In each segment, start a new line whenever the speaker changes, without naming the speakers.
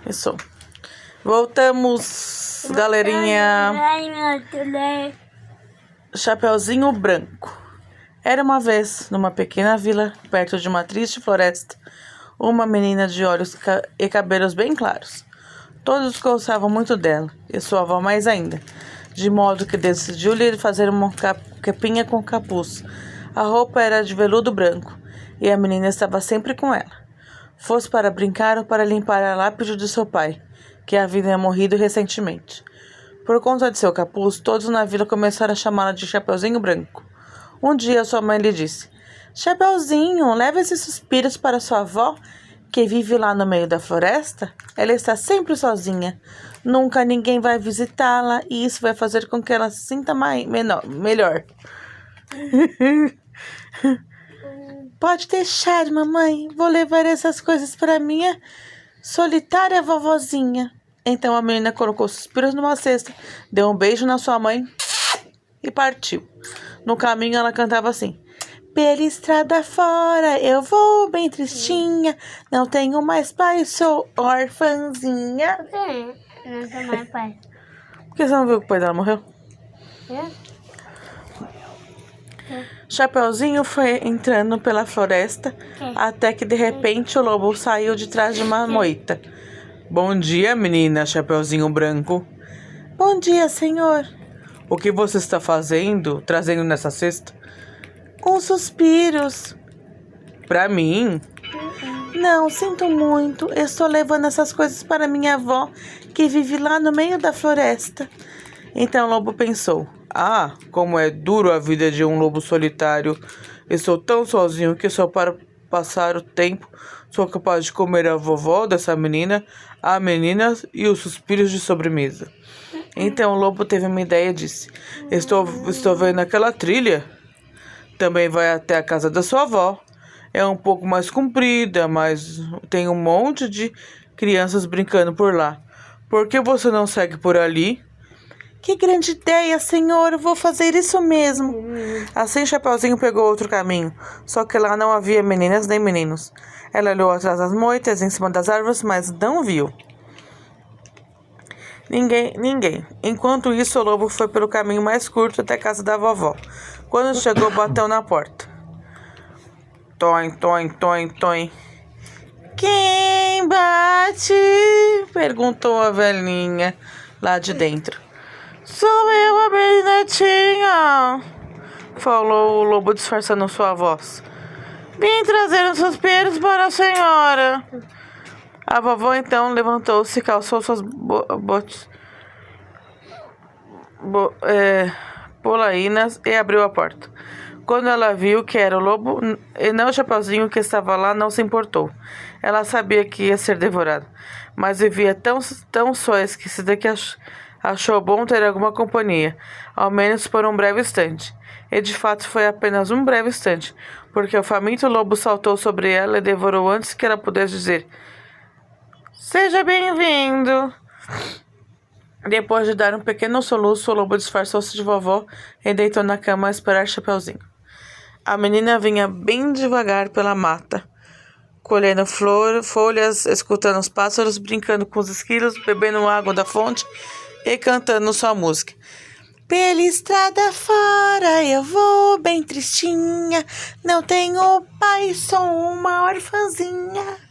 Isso. Voltamos, galerinha. Chapeuzinho Branco. Era uma vez, numa pequena vila, perto de uma triste floresta, uma menina de olhos e cabelos bem claros. Todos gostavam muito dela, e sua avó mais ainda, de modo que decidiu lhe fazer uma capinha com capuz. A roupa era de veludo branco, e a menina estava sempre com ela. Fosse para brincar ou para limpar a lápide de seu pai, que havia morrido recentemente. Por conta de seu capuz, todos na vila começaram a chamá-la de Chapeuzinho Branco. Um dia sua mãe lhe disse: Chapeuzinho, leva esses suspiros para sua avó, que vive lá no meio da floresta. Ela está sempre sozinha. Nunca ninguém vai visitá-la e isso vai fazer com que ela se sinta melhor. Pode deixar, mamãe. Vou levar essas coisas para minha solitária vovozinha. Então a menina colocou suspiros numa cesta, deu um beijo na sua mãe e partiu. No caminho ela cantava assim: pela estrada fora eu vou bem tristinha, não tenho mais pai, sou órfãzinha.
Por quê? Não tem mais pai.
Por que você não viu que o pai dela morreu? Chapeuzinho foi entrando pela floresta até que de repente o lobo saiu de trás de uma moita. Bom dia, menina Chapeuzinho Branco. Bom dia, senhor. O que você está trazendo nessa cesta? Uns suspiros. Pra mim? Não, sinto muito. Estou levando essas coisas para minha avó, que vive lá no meio da floresta. Então o lobo pensou: ah, como é duro a vida de um lobo solitário. Estou tão sozinho que só para passar o tempo sou capaz de comer a vovó dessa menina, a menina e os suspiros de sobremesa. Então o lobo teve uma ideia e disse: Estou vendo aquela trilha. Também vai até a casa da sua avó. É um pouco mais comprida, mas tem um monte de crianças brincando por lá. Por que você não segue por ali? Que grande ideia, senhor. Eu vou fazer isso mesmo. Assim Chapeuzinho pegou outro caminho. Só que lá não havia meninas nem meninos. Ela olhou atrás das moitas, em cima das árvores, mas não viu ninguém. Enquanto isso, o lobo foi pelo caminho mais curto até a casa da vovó. Quando chegou, bateu na porta. Toim, toim, toim, toim. Quem bate? Perguntou a velhinha lá de dentro. Sou eu, a minha netinha, falou o lobo disfarçando sua voz. Vim trazer uns suspiros para a senhora. A vovó então levantou-se, calçou suas polainas e abriu a porta. Quando ela viu que era o lobo e não o Chapeuzinho que estava lá, não se importou. Ela sabia que ia ser devorada, mas vivia tão só esquecida que achou bom ter alguma companhia, ao menos por um breve instante. E de fato foi apenas um breve instante, porque o faminto lobo saltou sobre ela e devorou antes que ela pudesse dizer: Seja bem-vindo. Depois de dar um pequeno soluço, o lobo disfarçou-se de vovó e deitou na cama a esperar Chapeuzinho. A menina vinha bem devagar pela mata, colhendo folhas, escutando os pássaros, brincando com os esquilos, bebendo água da fonte e cantando sua música. Pela estrada fora eu vou bem tristinha, não tenho pai, sou uma órfãzinha.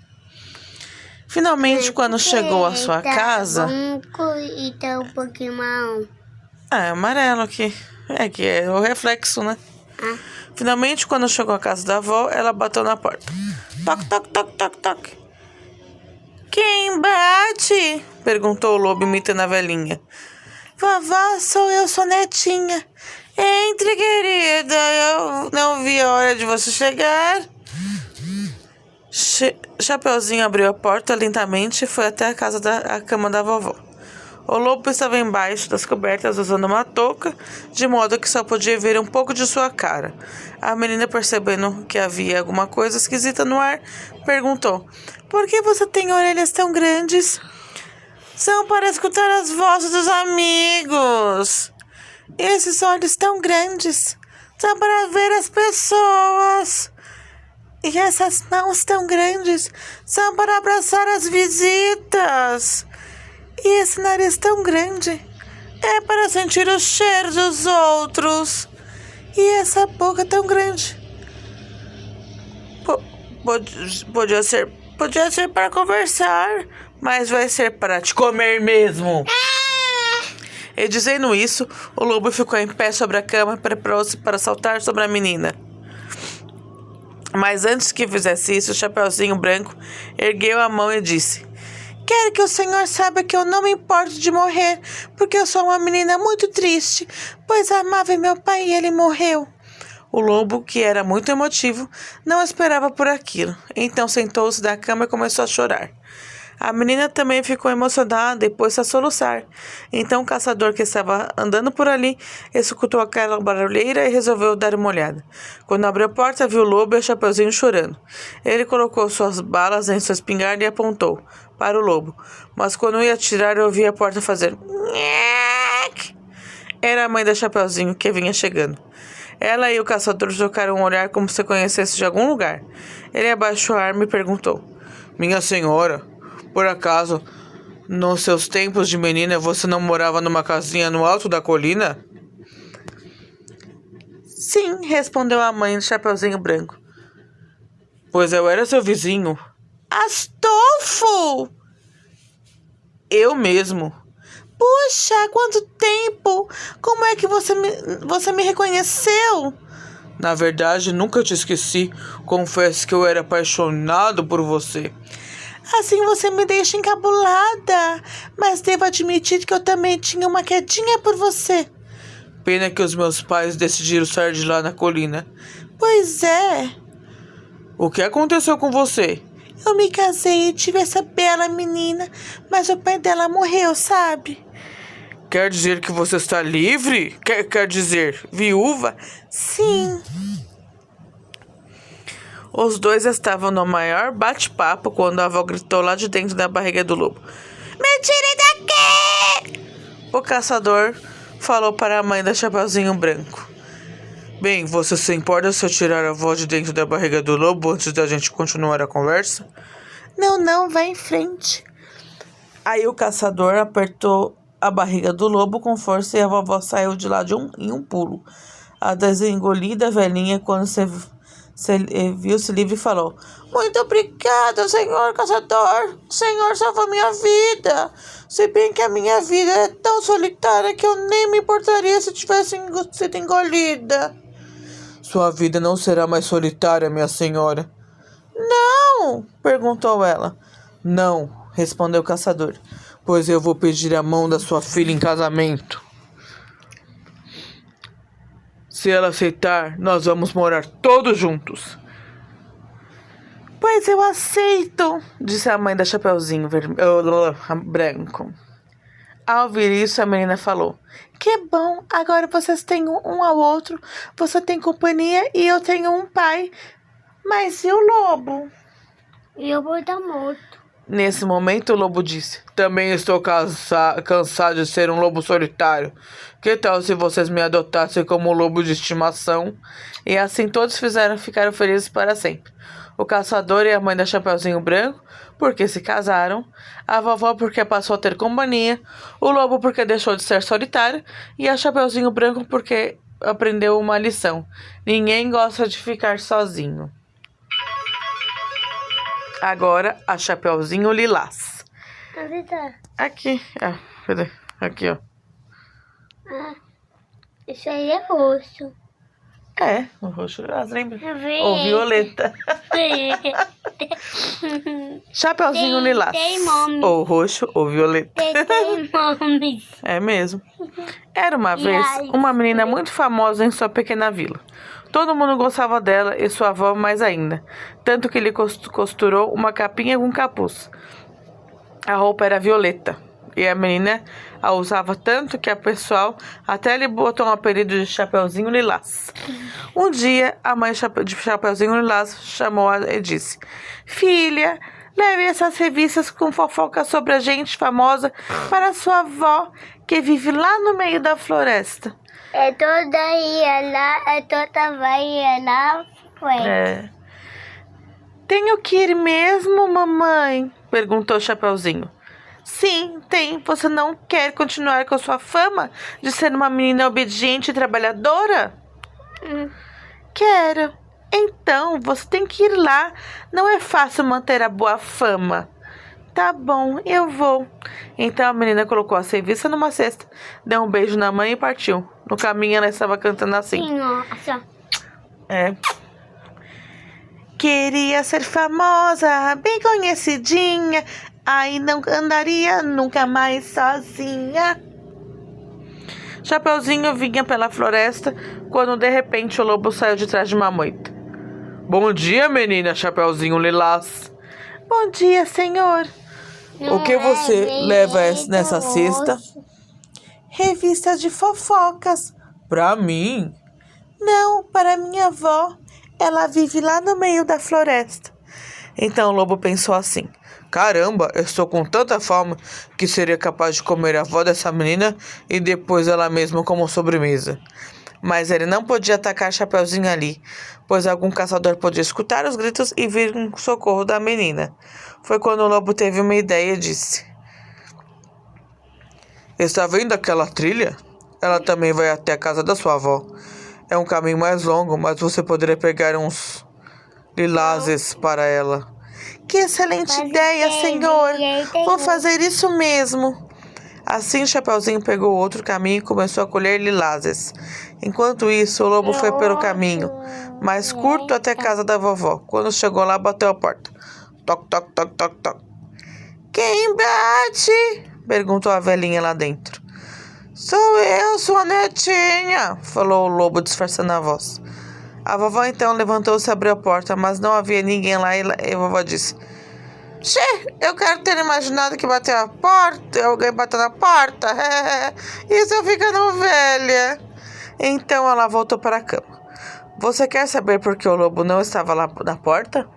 Finalmente, quando chegou à sua casa...
E tá um pouquinho marrom.
É amarelo aqui. É que é o reflexo, né? Finalmente, quando chegou à casa da avó, ela bateu na porta. Toc, toc, toc, toc, toc. Quem bate? Perguntou o lobo imitando a velhinha. Vovó, sou eu, sua netinha. Entre, querida. Eu não vi a hora de você chegar. Chapeuzinho abriu a porta lentamente e foi até a cama da vovó. O lobo estava embaixo das cobertas usando uma touca, de modo que só podia ver um pouco de sua cara. A menina, percebendo que havia alguma coisa esquisita no ar, perguntou: Por que você tem orelhas tão grandes? São para escutar as vozes dos amigos. Esses olhos tão grandes são para ver as pessoas. E essas mãos tão grandes são para abraçar as visitas. E esse nariz tão grande é para sentir o cheiro dos outros. E essa boca tão grande podia ser para conversar, mas vai ser para te comer mesmo. E dizendo isso, o lobo ficou em pé sobre a cama, preparou-se para saltar sobre a menina. Mas antes que fizesse isso, o Chapeuzinho Branco ergueu a mão e disse: quero que o senhor saiba que eu não me importo de morrer, porque eu sou uma menina muito triste, pois amava meu pai e ele morreu. O lobo, que era muito emotivo, não esperava por aquilo. Então sentou-se da cama e começou a chorar. A menina também ficou emocionada e pôs-se a soluçar. Então o caçador, que estava andando por ali, escutou aquela barulheira e resolveu dar uma olhada. Quando abriu a porta, viu o lobo e o Chapeuzinho chorando. Ele colocou suas balas em sua espingarda e apontou para o lobo. Mas quando ia atirar, ouviu a porta fazer nhec. Era a mãe do Chapeuzinho, que vinha chegando. Ela e o caçador trocaram um olhar como se conhecesse de algum lugar. Ele abaixou a arma e perguntou: minha senhora, por acaso, nos seus tempos de menina, você não morava numa casinha no alto da colina? Sim, respondeu a mãe do Chapeuzinho Branco. Pois eu era seu vizinho. Astolfo! Eu mesmo. Puxa, há quanto tempo! Como é que você me reconheceu? Na verdade, nunca te esqueci. Confesso que eu era apaixonado por você. Assim você me deixa encabulada. Mas devo admitir que eu também tinha uma quedinha por você. Pena que os meus pais decidiram sair de lá na colina. Pois é. O que aconteceu com você? Eu me casei e tive essa bela menina, mas o pai dela morreu, sabe? Quer dizer que você está livre? Quer dizer, viúva? Sim. Os dois estavam no maior bate-papo quando a avó gritou lá de dentro da barriga do lobo: me tire daqui! O caçador falou para a mãe da Chapeuzinho Branco: bem, você se importa se eu tirar a avó de dentro da barriga do lobo antes da gente continuar a conversa? Não, vai em frente. Aí o caçador apertou a barriga do lobo com força e a vovó saiu de lá em um pulo. A desengolida velhinha, quando viu-se livre, falou: muito obrigada, senhor caçador. O senhor salvou minha vida. Se bem que a minha vida é tão solitária que eu nem me importaria se tivesse sido engolida. Sua vida não será mais solitária, minha senhora. Não, perguntou ela. Não, respondeu o caçador, pois eu vou pedir a mão da sua filha em casamento. Se ela aceitar, nós vamos morar todos juntos. Pois eu aceito, disse a mãe da Chapeuzinho Branco. Ao ouvir isso, a menina falou: que bom, agora vocês têm um ao outro. Você tem companhia e eu tenho um pai. Mas e o lobo?
E o lobo tá morto.
Nesse momento, o lobo disse: também estou cansado de ser um lobo solitário. Que tal se vocês me adotassem como lobo de estimação? E assim todos ficaram felizes para sempre. O caçador e a mãe da Chapeuzinho Branco, porque se casaram. A vovó, porque passou a ter companhia. O lobo, porque deixou de ser solitário. E a Chapeuzinho Branco, porque aprendeu uma lição: ninguém gosta de ficar sozinho. Agora, a Chapeuzinho Lilás.
Onde tá?
Aqui. Cadê? Aqui, ó.
Isso aí é roxo.
É, o roxo lilás, lembra?
Verde.
Ou violeta. Chapeuzinho Lilás.
Tem nome.
Ou roxo ou violeta.
Tem nome.
É mesmo. Era uma vez uma menina muito famosa em sua pequena vila. Todo mundo gostava dela e sua avó mais ainda. Tanto que ele costurou uma capinha com capuz. A roupa era violeta. E a menina a usava tanto que a pessoal até lhe botou um apelido de Chapeuzinho Lilás. Um dia, a mãe de Chapeuzinho Lilás chamou-a e disse: filha, leve essas revistas com fofocas sobre a gente famosa para sua avó, que vive lá no meio da floresta.
É toda ia lá, é toda vai lá, foi.
Tenho que ir mesmo, mamãe? Perguntou Chapeuzinho. Sim, tem. Você não quer continuar com a sua fama de ser uma menina obediente e trabalhadora? Quero. Então, você tem que ir lá. Não é fácil manter a boa fama. Tá bom, eu vou. Então a menina colocou a serviça numa cesta, deu um beijo na mãe e partiu. No caminho ela estava cantando assim.
Sim, ó, assim, ó.
É. Queria ser famosa, bem conhecidinha, aí não andaria nunca mais sozinha. Chapeuzinho vinha pela floresta quando de repente o lobo saiu de trás de uma moita. Bom dia, menina Chapeuzinho Lilás. Bom dia, senhor. O que você leva nessa cesta? Revista de fofocas. Pra mim? Não, para minha avó. Ela vive lá no meio da floresta. Então o lobo pensou assim. Caramba, eu estou com tanta fome que seria capaz de comer a avó dessa menina e depois ela mesma como sobremesa. Mas ele não podia atacar Chapeuzinho ali, pois algum caçador podia escutar os gritos e vir em socorro da menina. Foi quando o lobo teve uma ideia e disse: Está vendo aquela trilha? Ela também vai até a casa da sua avó. É um caminho mais longo, mas você poderia pegar uns lilazes para ela. Que excelente ideia, senhor! Vou fazer isso mesmo. Assim, Chapeuzinho pegou outro caminho e começou a colher lilazes. Enquanto isso, o lobo foi pelo caminho mais curto até a casa da vovó. Quando chegou lá, bateu a porta. Toc, toc, toc, toc, toc. Quem bate? Perguntou a velhinha lá dentro. Sou eu, sua netinha, falou o lobo disfarçando a voz. A vovó então levantou-se e abriu a porta, mas não havia ninguém lá e a vovó disse: eu quero ter imaginado que bateu a porta, alguém bateu na porta. Isso eu ficando velha. Então ela voltou para a cama. Você quer saber por que o lobo não estava lá na porta?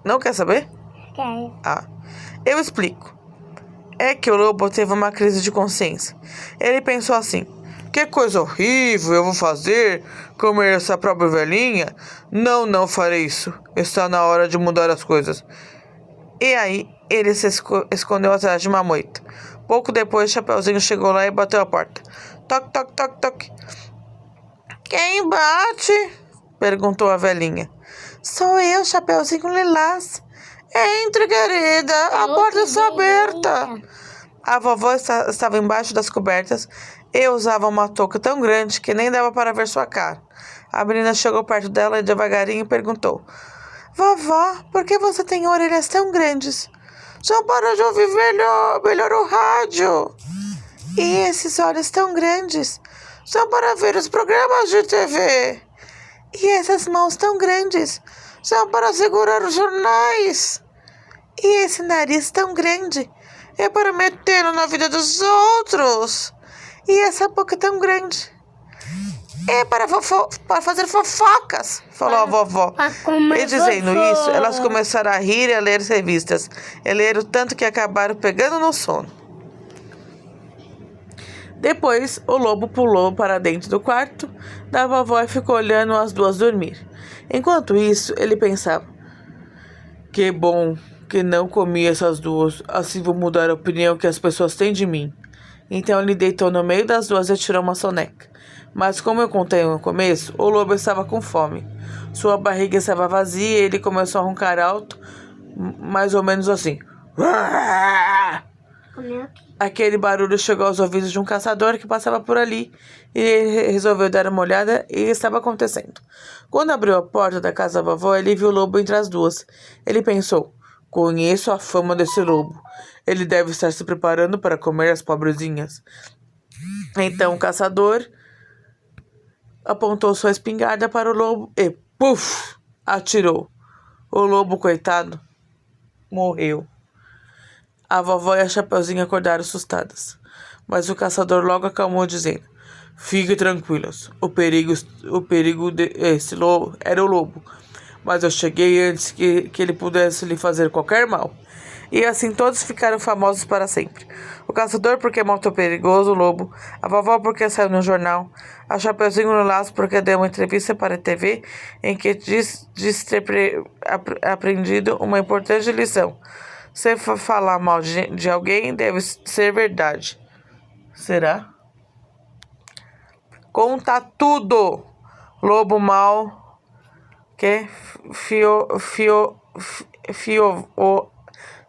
Não quer saber?
Quero.
Eu explico. É que o lobo teve uma crise de consciência. Ele pensou assim: que coisa horrível eu vou fazer? Comer essa própria velhinha? Não farei isso. Está na hora de mudar as coisas. E aí, ele se escondeu atrás de uma moita. Pouco depois, Chapeuzinho chegou lá e bateu a porta. Toc, toc, toc, toc. Quem bate? Perguntou a velhinha. Sou eu, Chapeuzinho Lilás. Entre, querida. A porta está aberta. A vovó estava embaixo das cobertas e usava uma touca tão grande que nem dava para ver sua cara. A menina chegou perto dela e devagarinho perguntou: Vovó, por que você tem orelhas tão grandes? Só para de ouvir melhor o rádio. E esses olhos tão grandes? Só para ver os programas de TV. E essas mãos tão grandes? Só para segurar os jornais. E esse nariz tão grande? É para metê-lo na vida dos outros. E essa boca tão grande? É para fazer fofocas, falou a vovó. E dizendo isso, elas começaram a rir e a ler revistas. E leram tanto que acabaram pegando no sono. Depois, o lobo pulou para dentro do quarto da vovó e ficou olhando as duas dormir. Enquanto isso, ele pensava: que bom que não comi essas duas, assim vou mudar a opinião que as pessoas têm de mim. Então ele deitou no meio das duas e tirou uma soneca. Mas como eu contei no começo, o lobo estava com fome. Sua barriga estava vazia e ele começou a roncar alto, mais ou menos assim. Aquele barulho chegou aos ouvidos de um caçador que passava por ali e ele resolveu dar uma olhada e estava acontecendo. Quando abriu a porta da casa da vovó, ele viu o lobo entre as duas. Ele pensou: conheço a fama desse lobo. Ele deve estar se preparando para comer as pobrezinhas. Então o caçador apontou sua espingarda para o lobo e, puf, atirou. O lobo, coitado, morreu. A vovó e a Chapeuzinho acordaram assustadas. Mas o caçador logo acalmou, dizendo: fiquem tranquilas, o perigo desse lobo era o lobo. mas eu cheguei antes que ele pudesse lhe fazer qualquer mal. E assim todos ficaram famosos para sempre. O caçador porque é muito perigoso, o lobo, a vovó porque saiu no jornal, a Chapeuzinho no laço porque deu uma entrevista para a TV em que diz ter aprendido uma importante lição. Se for falar mal de alguém, deve ser verdade. Será? Conta tudo. Lobo mau que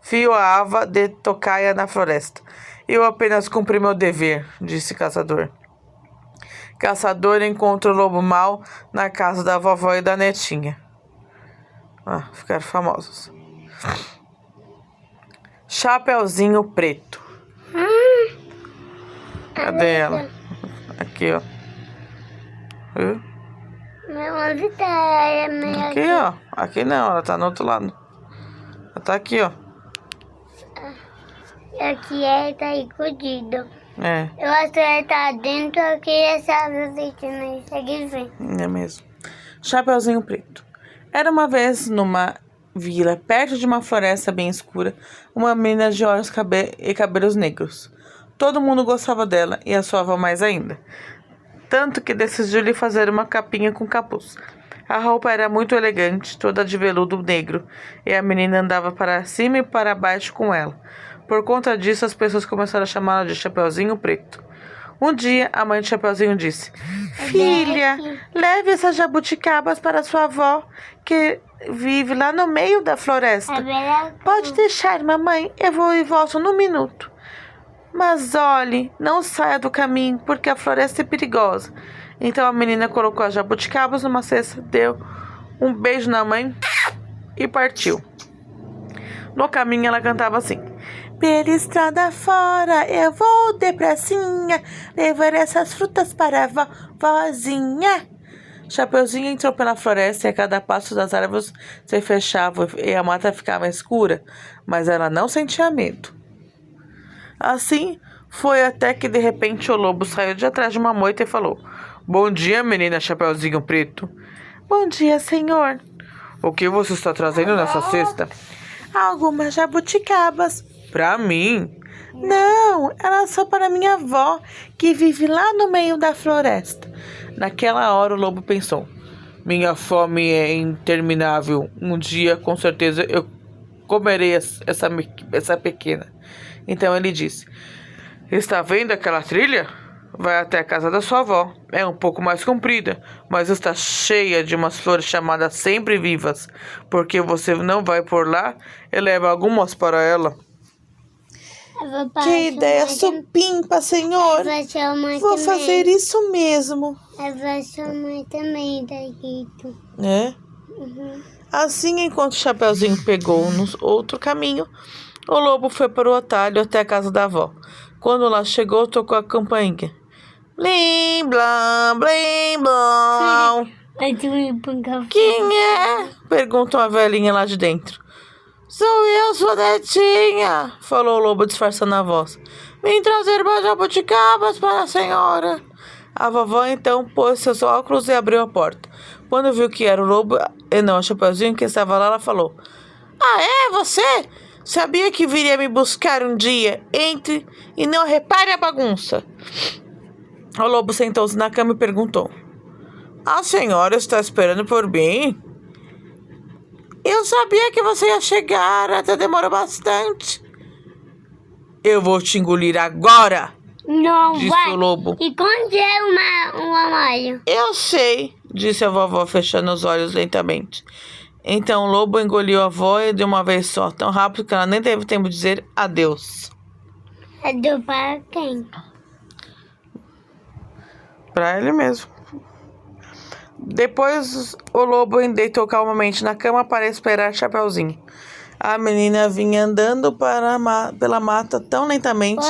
fioava de tocaia na floresta. Eu apenas cumpri meu dever, disse Caçador. Caçador encontra o lobo mau na casa da vovó e da netinha. Ficaram famosos. Chapeuzinho Preto. Cadê ela? Aqui, ó.
Onde tá?
Aqui, ó. Aqui não, ela tá no outro lado. Ela tá aqui, ó.
Aqui é tá escondido.
É.
Eu acho que ele tá dentro aqui essa visita não consegue ver.
É mesmo. Chapeuzinho Preto. Era uma vez numa vila, perto de uma floresta bem escura, uma menina de olhos e cabelos negros. Todo mundo gostava dela e a sua avó mais ainda. Tanto que decidiu lhe fazer uma capinha com capuz. A roupa era muito elegante, toda de veludo negro, e a menina andava para cima e para baixo com ela. Por conta disso, as pessoas começaram a chamá-la de Chapeuzinho Preto. Um dia, a mãe de Chapeuzinho disse: Filha, leve essas jabuticabas para sua avó, que vive lá no meio da floresta. Pode deixar, mamãe, eu vou e volto num minuto. Mas olhe, não saia do caminho, porque a floresta é perigosa. Então a menina colocou as jabuticabas numa cesta, deu um beijo na mãe e partiu. No caminho ela cantava assim: pela estrada fora, eu vou depressinha, levar essas frutas para a vozinha. Chapeuzinho entrou pela floresta e a cada passo das árvores se fechavam e a mata ficava escura, mas ela não sentia medo. Assim foi até que de repente o lobo saiu de atrás de uma moita e falou: Bom dia, menina Chapeuzinho Preto. Bom dia, senhor. O que você está trazendo nessa cesta? Algumas jabuticabas. Pra mim? Não, elas são para minha avó, que vive lá no meio da floresta. Naquela hora o lobo pensou: minha fome é interminável. Um dia, com certeza, eu comerei essa pequena. Então ele disse: Está vendo aquela trilha? Vai até a casa da sua avó. É um pouco mais comprida, mas está cheia de umas flores chamadas sempre vivas. Porque você não vai por lá e leva algumas para ela? Que ideia supimpa, senhor. Vou fazer isso mesmo.
Eu vou chamar também daqui.
É?
Uhum.
Assim, enquanto o Chapeuzinho pegou no outro caminho, o lobo foi para o atalho até a casa da avó. Quando lá chegou, tocou a campainha. Blim, blám, blim, blám. Quem é? Perguntou a velhinha lá de dentro. Sou eu, sua netinha, falou o lobo disfarçando a voz. Vim trazer mais jabuticabas para a senhora. A vovó então pôs seus óculos e abriu a porta. Quando viu que era o lobo e não o Chapeuzinho que estava lá, ela falou: Ah, é você? Sabia que viria me buscar um dia? Entre e não repare a bagunça. O lobo sentou-se na cama e perguntou: A senhora está esperando por mim? Eu sabia que você ia chegar, até demorou bastante. Eu vou te engolir agora,
Não
disse
vai.
o lobo.
E quando é um amalho?
Eu sei, disse a vovó, fechando os olhos lentamente. Então o lobo engoliu a avó de uma vez só, tão rápido que ela nem teve tempo de dizer adeus.
Adeus para quem?
Para ele mesmo. Depois o lobo deitou calmamente na cama para esperar Chapeuzinho. A menina vinha andando pela mata tão lentamente,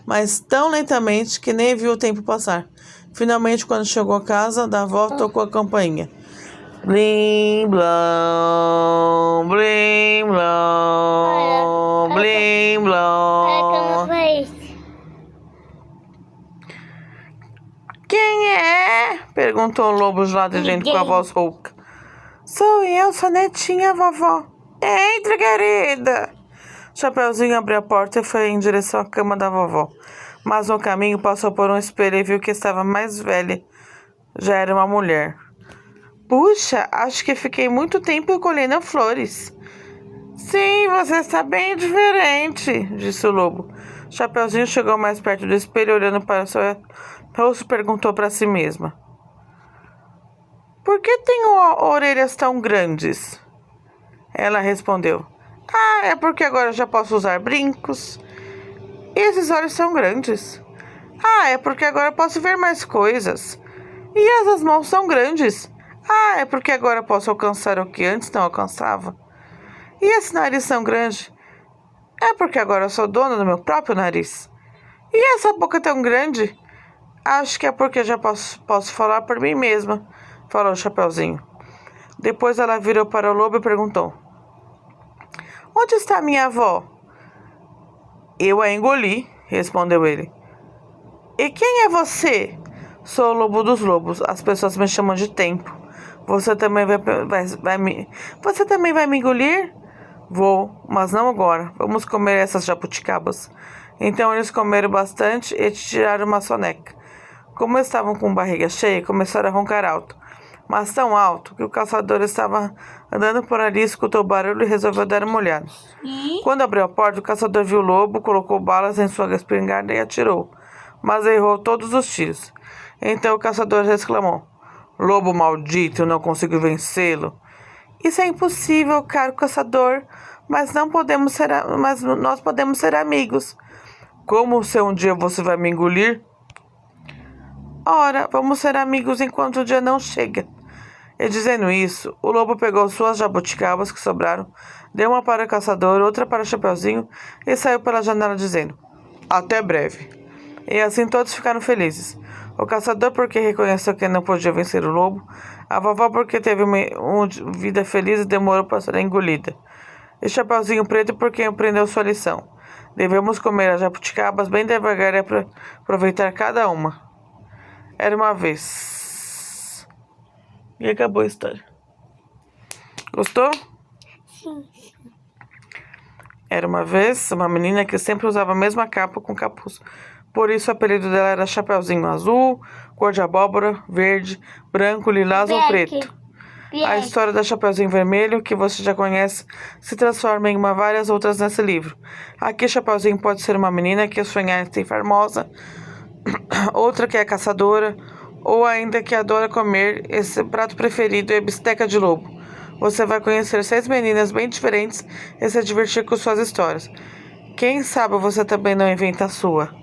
mas tão lentamente que nem viu o tempo passar. Finalmente, quando chegou à casa da avó, tocou a campainha. Blim, blão, blim, blão, blim, blão. Quem é? Perguntou o lobo lá de dentro com a voz rouca. Sou eu, sua netinha, vovó. Entra, querida. Chapeuzinho abriu a porta e foi em direção à cama da vovó. Mas no caminho passou por um espelho e viu que estava mais velha. Já era uma mulher. Puxa, acho que fiquei muito tempo colhendo flores. Sim, você está bem diferente, disse o lobo. Chapeuzinho chegou mais perto do espelho, olhando para o seu rosto, perguntou para si mesma: por que tenho orelhas tão grandes? Ela respondeu: ah, é porque agora já posso usar brincos. E esses olhos são grandes. Ah, é porque agora posso ver mais coisas. E essas mãos são grandes. Ah, é porque agora posso alcançar o que antes não alcançava. E esse nariz tão grande? É porque agora eu sou dona do meu próprio nariz. E essa boca tão grande? Acho que é porque já posso falar por mim mesma, falou o Chapeuzinho. Depois ela virou para o lobo e perguntou: onde está minha avó? Eu a engoli, respondeu ele. E quem é você? Sou o lobo dos lobos. As pessoas me chamam de Tempo. Você também Você também vai me engolir? Vou, mas não agora. Vamos comer essas jabuticabas. Então eles comeram bastante e tiraram uma soneca. Como estavam com barriga cheia, começaram a roncar alto. Mas tão alto que o caçador estava andando por ali, escutou o barulho e resolveu dar uma olhada. Quando abriu a porta, o caçador viu o lobo, colocou balas em sua espingarda e atirou. Mas errou todos os tiros. Então o caçador exclamou: lobo maldito, não consigo vencê-lo. Isso é impossível, caro caçador, mas nós podemos ser amigos. Como se um dia você vai me engolir? Ora, vamos ser amigos enquanto o dia não chega. E dizendo isso, o lobo pegou suas jabuticabas que sobraram, deu uma para o caçador, outra para o Chapeuzinho e saiu pela janela dizendo: até breve. E assim todos ficaram felizes. O caçador porque reconheceu que não podia vencer o lobo, a vovó porque teve uma vida feliz e demorou para ser engolida, e Chapeuzinho Preto porque aprendeu sua lição. Devemos comer as jabuticabas bem devagar e aproveitar cada uma. Era uma vez. E acabou a história. Gostou?
Sim.
Era uma vez uma menina que sempre usava a mesma capa com capuz. Por isso o apelido dela era Chapeuzinho Azul, cor de abóbora, verde, branco, lilás ou preto. A história da Chapeuzinho Vermelho, que você já conhece, se transforma em várias outras nesse livro. Aqui Chapeuzinho pode ser uma menina que sonha em ser famosa, outra que é caçadora, ou ainda que adora comer. Esse prato preferido é bisteca de lobo. Você vai conhecer 6 meninas bem diferentes e se divertir com suas histórias. Quem sabe você também não inventa a sua.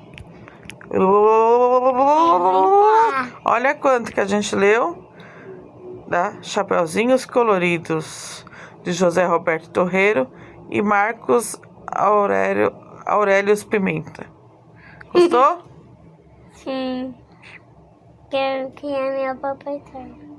Olha quanto que a gente leu da Chapeuzinhos Coloridos, de José Roberto Torreiro e Marcos Aurelius Pimenta. Gostou?
Sim. Quero que a minha papai saiba.